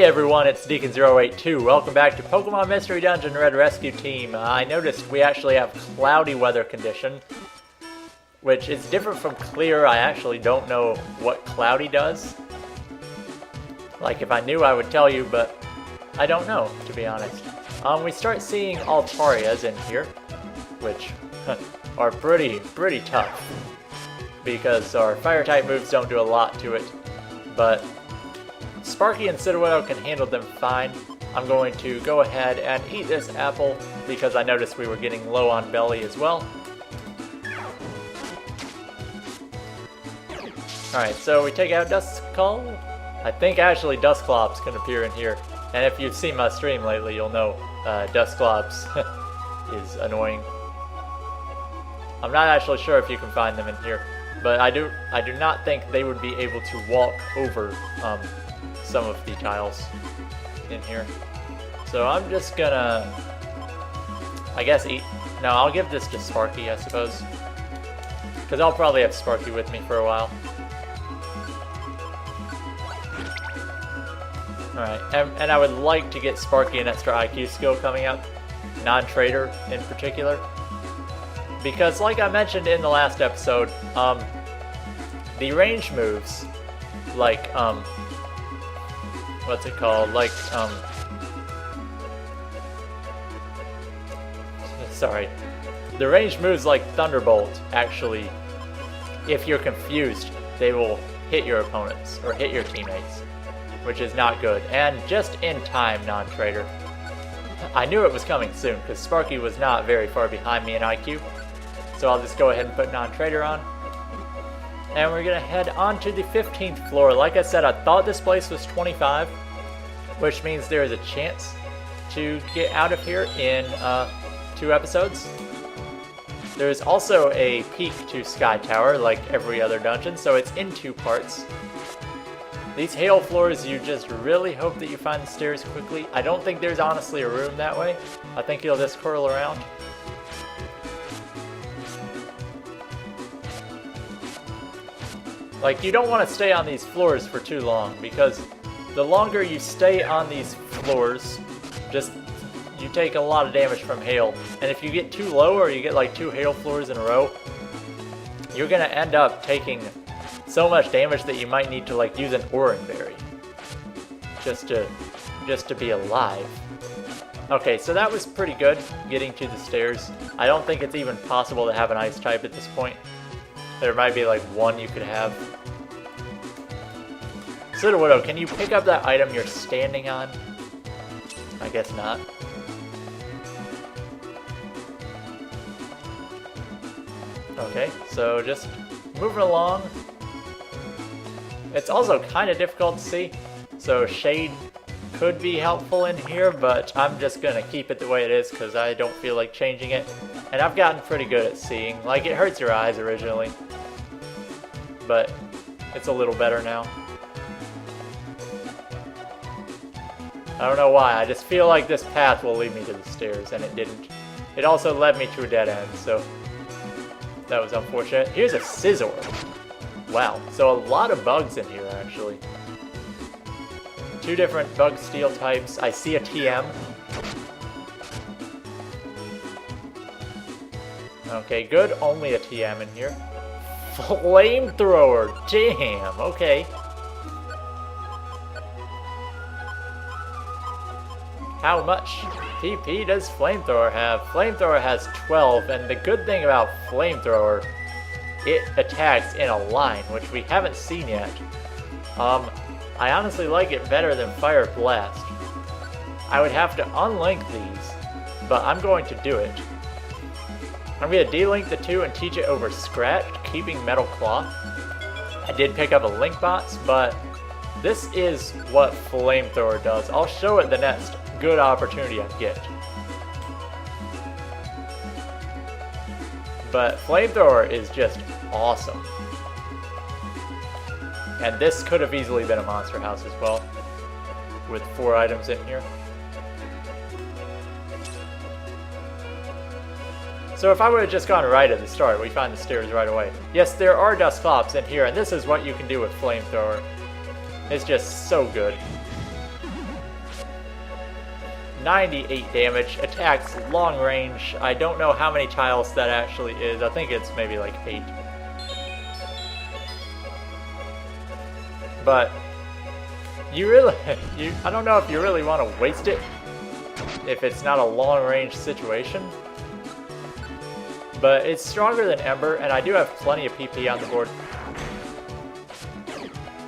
Hey everyone, it's Deacon082. Welcome back to Pokemon Mystery Dungeon Red Rescue Team. I noticed we actually have cloudy weather condition, which is different from clear. I actually don't know what cloudy does. Like, if I knew, I would tell you, but I don't know, to be honest. We start seeing Altarias in here, which are pretty tough, because our fire-type moves don't do a lot to it, but Sparky and Citadel can handle them fine. I'm going to go ahead and eat this apple because I noticed we were getting low on belly as well. Alright, so we take out Duskull. I think actually Dusclops can appear in here. And if you've seen my stream lately, you'll know Dusclops is annoying. I'm not actually sure if you can find them in here, but I do not think they would be able to walk over some of the tiles in here. So I'm just gonna, I guess, eat. No, I'll give this to Sparky, I suppose, because I'll probably have Sparky with me for a while. Alright, and I would like to get Sparky an extra IQ skill coming up, non-trader in particular, because like I mentioned in the last episode, the range moves, like, what's it called? Like, sorry. The ranged moves like Thunderbolt, actually, if you're confused, they will hit your opponents, or hit your teammates, which is not good. And just in time, non-trader. I knew it was coming soon, because Sparky was not very far behind me in IQ. So I'll just go ahead and put non-trader on. And we're going to head on to the 15th floor. Like I said, I thought this place was 25, which means there is a chance to get out of here in 2 episodes. There is also a peak to Sky Tower, like every other dungeon, so it's in 2 parts. These hail floors, you just really hope that you find the stairs quickly. I don't think there's honestly a room that way. I think you'll just curl around. Like, you don't want to stay on these floors for too long, because the longer you stay on these floors, you take a lot of damage from hail. And if you get too low, or you get like 2 hail floors in a row, you're gonna end up taking so much damage that you might need to like use an Oran Berry just to be alive. Okay, so that was pretty good, getting to the stairs. I don't think it's even possible to have an ice type at this point. There might be like 1 you could have. Citadel, can you pick up that item you're standing on? I guess not. Okay, so just moving along. It's also kind of difficult to see, so shade could be helpful in here, but I'm just gonna keep it the way it is because I don't feel like changing it. And I've gotten pretty good at seeing. Like, it hurts your eyes originally, but it's a little better now. I don't know why, I just feel like this path will lead me to the stairs, and it didn't. It also led me to a dead end, so that was unfortunate. Here's a Scizor. Wow, so a lot of bugs in here, actually. 2 different bug steel types. I see a TM. Okay, good, only a TM in here. Flamethrower, damn, okay. How much PP does Flamethrower have? Flamethrower has 12, and the good thing about Flamethrower, it attacks in a line, which we haven't seen yet. I honestly like it better than Fire Blast. I would have to unlink these, but I'm going to do it. I'm going to delink the 2 and teach it over Scratched, keeping Metal Claw. I did pick up a Link Bots, but this is what Flamethrower does. I'll show it the next good opportunity I get. But Flamethrower is just awesome. And this could have easily been a monster house as well, with 4 items in here. So if I would have just gone right at the start, we find the stairs right away. Yes, there are Dusclops in here, and this is what you can do with Flamethrower. It's just so good. 98 damage, attacks long range. I don't know how many tiles that actually is. I think it's maybe like 8. But you really, I don't know if you really want to waste it if it's not a long range situation. But it's stronger than Ember, and I do have plenty of PP on the board.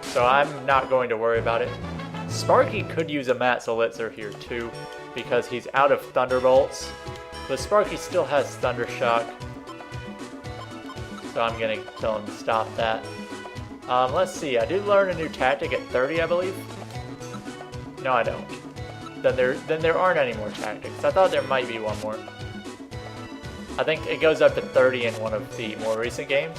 So I'm not going to worry about it. Sparky could use a Matt Zolitzer here too, because he's out of Thunderbolts. But Sparky still has Thundershock. So I'm going to tell him to stop that. Let's see, I did learn a new tactic at 30, I believe. No, I don't. Then there aren't any more tactics. I thought there might be one more. I think it goes up to 30 in one of the more recent games.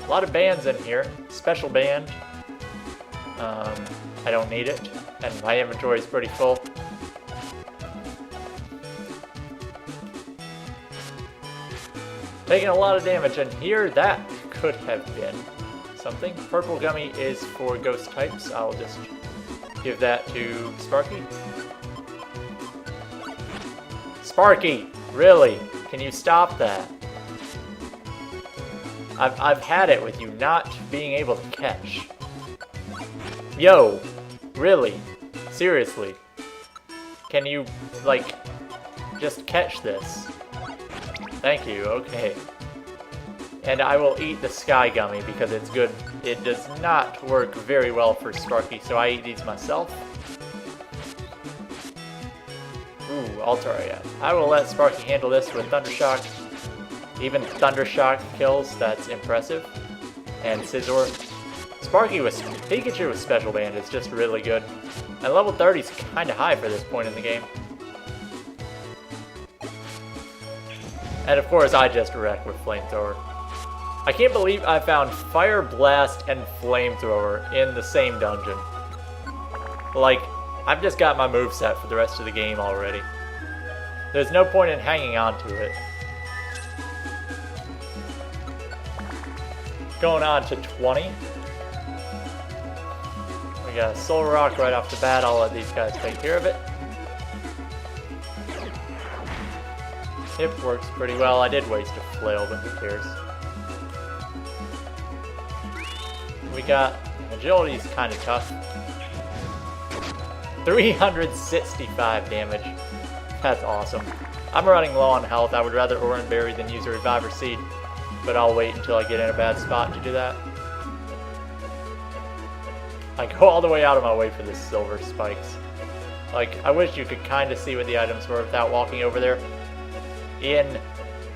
A lot of bands in here. Special band. I don't need it, and my inventory is pretty full. Taking a lot of damage, and here that could have been something. Purple Gummy is for ghost types. I'll just give that to Sparky. Sparky, really? Can you stop that? I've had it with you not being able to catch. Yo, really? Seriously? Can you, like, just catch this? Thank you, okay. And I will eat the Sky Gummy because it's good. It does not work very well for Sparky, so I eat these myself. Ooh, Altaria. I will let Sparky handle this with Thundershock. Even Thundershock kills, that's impressive. And Scizor. Sparky with Pikachu with Special Band is just really good. And level 30 is kind of high for this point in the game. And of course, I just wreck with Flamethrower. I can't believe I found Fire Blast and Flamethrower in the same dungeon. Like, I've just got my moveset for the rest of the game already. There's no point in hanging on to it. Going on to 20. We got a Soul Rock right off the bat. I'll let these guys take care of it. Hip works pretty well. I did waste a Flail, but who cares? We got Agility's kind of tough. 365 damage. That's awesome. I'm running low on health. I would rather Oran Berry than use a Reviver Seed, but I'll wait until I get in a bad spot to do that. I go all the way out of my way for this Silver Spikes. Like, I wish you could kind of see what the items were without walking over there. In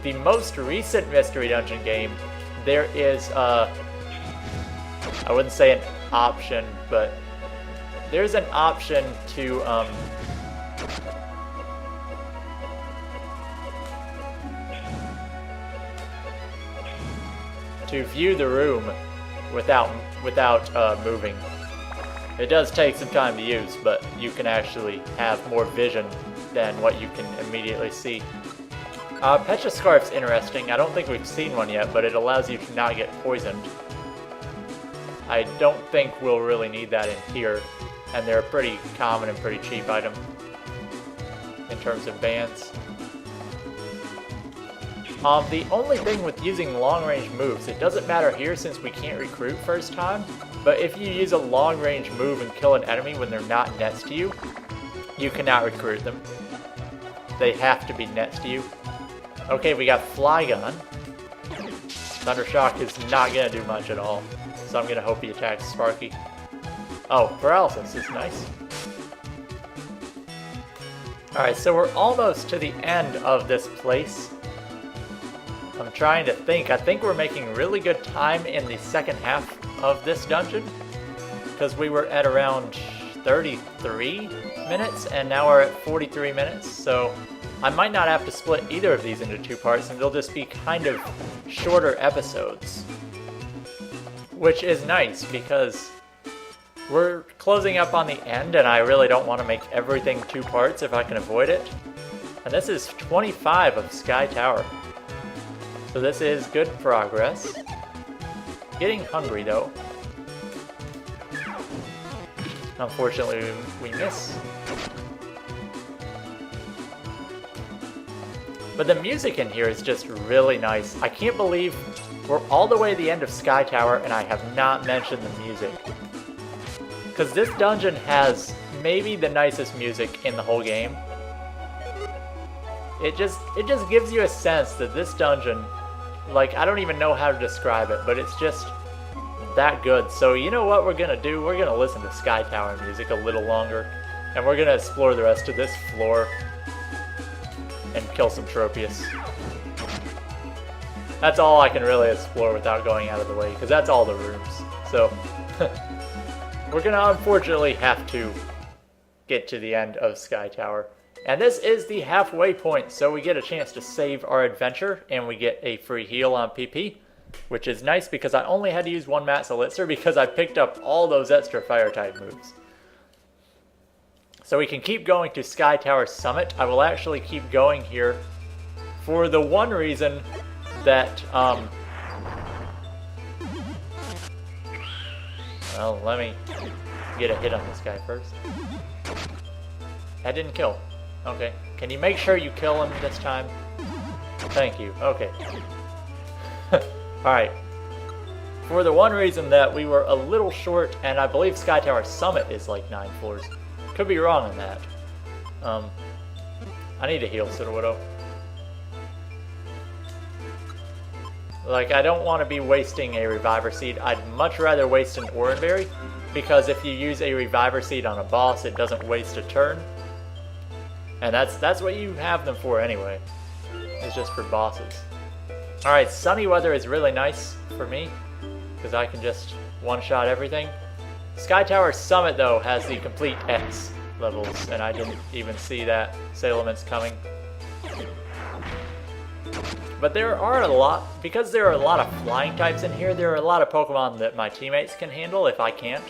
the most recent Mystery Dungeon game, there is I wouldn't say an option, but there's an option to view the room without moving. It does take some time to use, but you can actually have more vision than what you can immediately see. Petra Scarf's interesting. I don't think we've seen one yet, but it allows you to not get poisoned. I don't think we'll really need that in here, and they're a pretty common and pretty cheap item in terms of bans. The only thing with using long-range moves, it doesn't matter here since we can't recruit first time, but if you use a long-range move and kill an enemy when they're not next to you, you cannot recruit them. They have to be next to you. Okay, we got Flygon. Thundershock is not going to do much at all, so I'm going to hope he attacks Sparky. Oh, Paralysis is nice. Alright, so we're almost to the end of this place. I'm trying to think. I think we're making really good time in the second half of this dungeon, because we were at around 33 minutes, and now we're at 43 minutes, so I might not have to split either of these into 2 parts, and they'll just be kind of shorter episodes. Which is nice, because we're closing up on the end, and I really don't want to make everything 2 parts if I can avoid it. And this is 25 of Sky Tower. So this is good progress. Getting hungry, though. Unfortunately, we miss. But the music in here is just really nice. I can't believe we're all the way at the end of Sky Tower and I have not mentioned the music. Because this dungeon has maybe the nicest music in the whole game. It just gives you a sense that this dungeon, like, I don't even know how to describe it, but it's just that good. So you know what we're gonna do? We're gonna listen to Sky Tower music a little longer, and we're gonna explore the rest of this floor and kill some Tropius. That's all I can really explore without going out of the way, because that's all the rooms. So we're gonna unfortunately have to get to the end of Sky Tower. And this is the halfway point, so we get a chance to save our adventure, and we get a free heal on PP, which is nice because I only had to use one Max Elixir because I picked up all those extra fire type moves. So we can keep going to Sky Tower Summit. I will actually keep going here for the one reason that, well, let me get a hit on this guy first. That didn't kill. Okay. Can you make sure you kill him this time? Thank you. Okay. Alright. For the one reason that we were a little short, and I believe Sky Tower Summit is like 9 floors. Could be wrong on that. I need to heal Sudowoodo. Like, I don't want to be wasting a Reviver Seed. I'd much rather waste an Oranberry, because if you use a Reviver Seed on a boss, it doesn't waste a turn. And that's what you have them for anyway. It's just for bosses. Alright, sunny weather is really nice for me, because I can just one-shot everything. Sky Tower Summit, though, has the complete X levels, and I didn't even see that Salamence coming. But there are a lot, because there are a lot of flying types in here, there are a lot of Pokemon that my teammates can handle if I can't.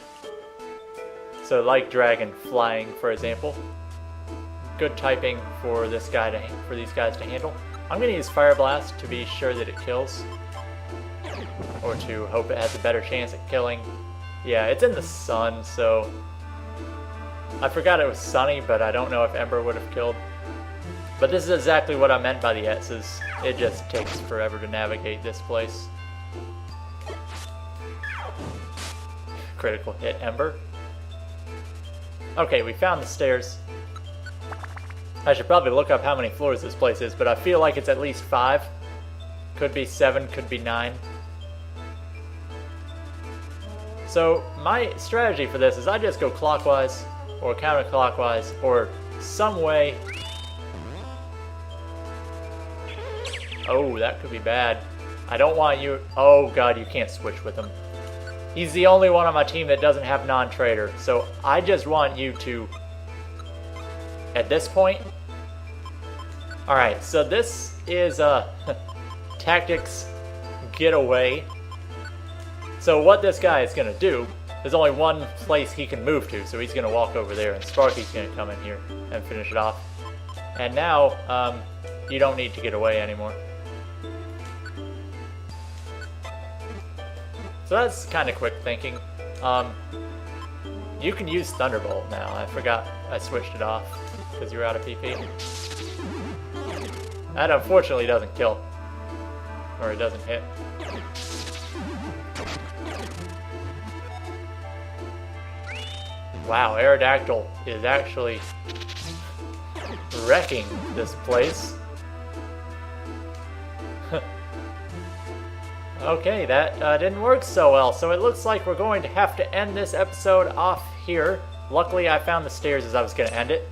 So like Dragon Flying, for example. Good typing for this guy for these guys to handle. I'm going to use Fire Blast to be sure that it kills, or to hope it has a better chance at killing. Yeah, it's in the sun, so I forgot it was sunny, but I don't know if Ember would have killed. But this is exactly what I meant by the X's. It just takes forever to navigate this place. Critical hit Ember. Okay, we found the stairs. I should probably look up how many floors this place is, but I feel like it's at least 5. Could be 7, could be 9. So my strategy for this is I just go clockwise, or counterclockwise, or some way. Oh, that could be bad. I don't want you... Oh god, you can't switch with him. He's the only one on my team that doesn't have non-trader, so I just want you to... At this point... Alright, so this is Tactics Getaway. So what this guy is going to do, there's only one place he can move to, so he's going to walk over there, and Sparky's going to come in here and finish it off. And now, you don't need to get away anymore. So that's kind of quick thinking. You can use Thunderbolt now. I forgot I switched it off because you were out of PP. That unfortunately doesn't kill. Or it doesn't hit. Wow, Aerodactyl is actually wrecking this place. Okay, that didn't work so well, so it looks like we're going to have to end this episode off here. Luckily, I found the stairs as I was going to end it.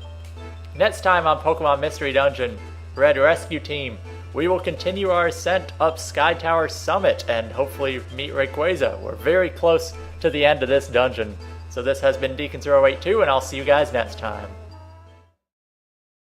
Next time on Pokemon Mystery Dungeon Red Rescue Team, we will continue our ascent up Sky Tower Summit and hopefully meet Rayquaza. We're very close to the end of this dungeon. So this has been Deacon082, and I'll see you guys next time.